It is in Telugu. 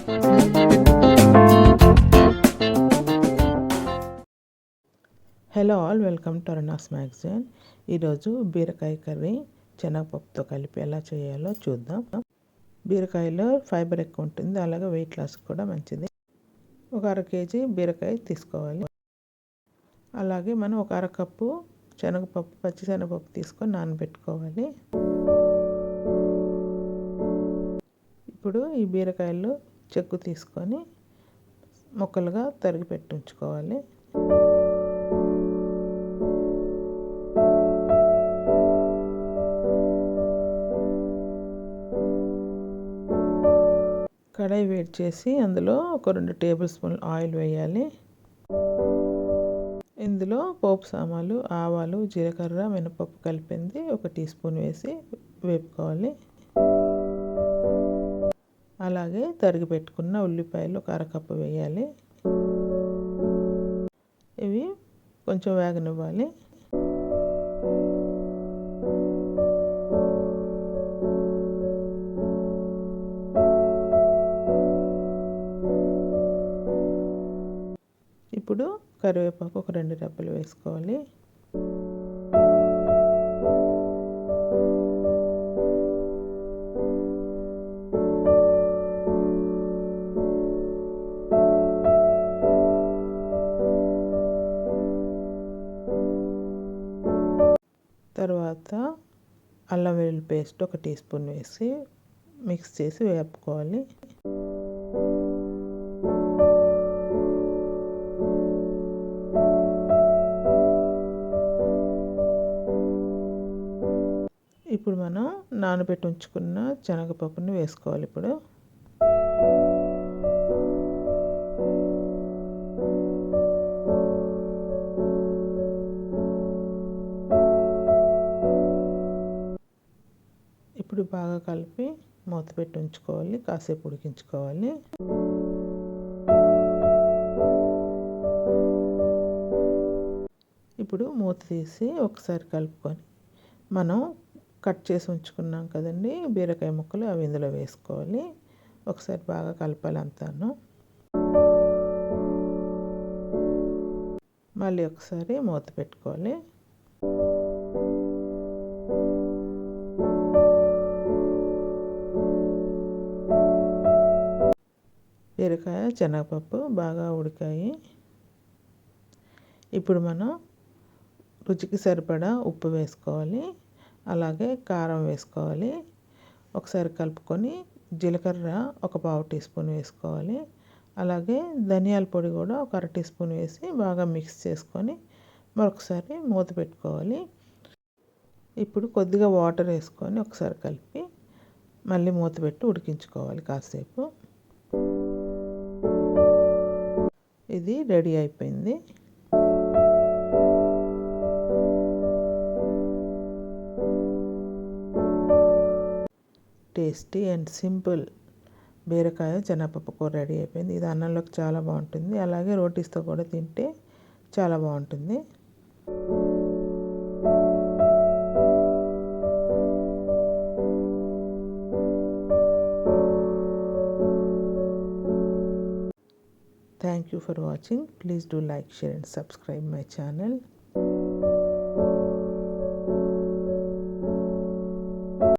Hello all, welcome to Aruna'sMagazine. ఈరోజు బీరకాయ కర్రీ శనగపప్పుతో కలిపి ఎలా చేయాలో చూద్దాం. బీరకాయలో ఫైబర్ ఎక్కువ ఉంటుంది, అలాగే వెయిట్ లాస్ కూడా మంచిది. ఒక 1/2 కేజీ బీరకాయ తీసుకోవాలి. అలాగే మనం ఒక 1/2 కప్పు శనగపప్పు, పచ్చిశనగపప్పు తీసుకొని నానబెట్టుకోవాలి. ఇప్పుడు ఈ బీరకాయలు చెక్కు తీసుకొని ముక్కలుగా తరిగి పెట్టి ఉంచుకోవాలి. కడాయి వేడి చేసి అందులో ఒక 2 టేబుల్ స్పూన్లు ఆయిల్ వేయాలి. ఇందులో పోపు సామాన్లు, ఆవాలు, జీలకర్ర, మినపప్పు కలిపింది 1 టీ స్పూన్ వేసి వేపుకోవాలి. అలాగే తరిగి పెట్టుకున్న ఉల్లిపాయలు ఒక 1/2 కప్పు వేయాలి. ఇవి కొంచెం వేగనివ్వాలి. ఇప్పుడు కరివేపాకు ఒక 2 రెబ్బలు వేసుకోవాలి. తర్వాత అల్లం వెల్లుల్లి పేస్ట్ ఒక టీ స్పూన్ వేసి మిక్స్ చేసి వేపుకోవాలి. ఇప్పుడు మనం నానబెట్టి ఉంచుకున్న శనగపప్పుని వేసుకోవాలి. ఇప్పుడు బాగా కలిపి మూత పెట్టి ఉంచుకోవాలి. కాసేపు ఉడికించుకోవాలి. ఇప్పుడు మూత తీసి ఒకసారి కలుపుకొని మనం కట్ చేసి ఉంచుకున్నాం కదండి బీరకాయ ముక్కలు, అవి ఇందులో వేసుకోవాలి. ఒకసారి బాగా కలపాలి అంతాను. మళ్ళీ ఒకసారి మూత పెట్టుకోవాలి. బీరకాయ, శనగపప్పు బాగా ఉడికాయి. ఇప్పుడు మనం రుచికి సరిపడా ఉప్పు వేసుకోవాలి. అలాగే కారం వేసుకోవాలి. ఒకసారి కలుపుకొని జీలకర్ర ఒక 1/2 టీ స్పూన్ వేసుకోవాలి. అలాగే ధనియాల పొడి కూడా ఒక 1/2 టీ స్పూన్ వేసి బాగా మిక్స్ చేసుకొని మరొకసారి మూత పెట్టుకోవాలి. ఇప్పుడు కొద్దిగా వాటర్ వేసుకొని ఒకసారి కలిపి మళ్ళీ మూత పెట్టి ఉడికించుకోవాలి కాసేపు. ఇది రెడీ అయిపోయింది. టేస్టీ అండ్ సింపుల్ బీరకాయ శనగపప్పు కూర రెడీ అయిపోయింది. ఇది అన్నంలోకి చాలా బాగుంటుంది. అలాగే రోటీస్తో కూడా తింటే చాలా బాగుంటుంది. Thank you for watching. Please do like, share and subscribe my channel.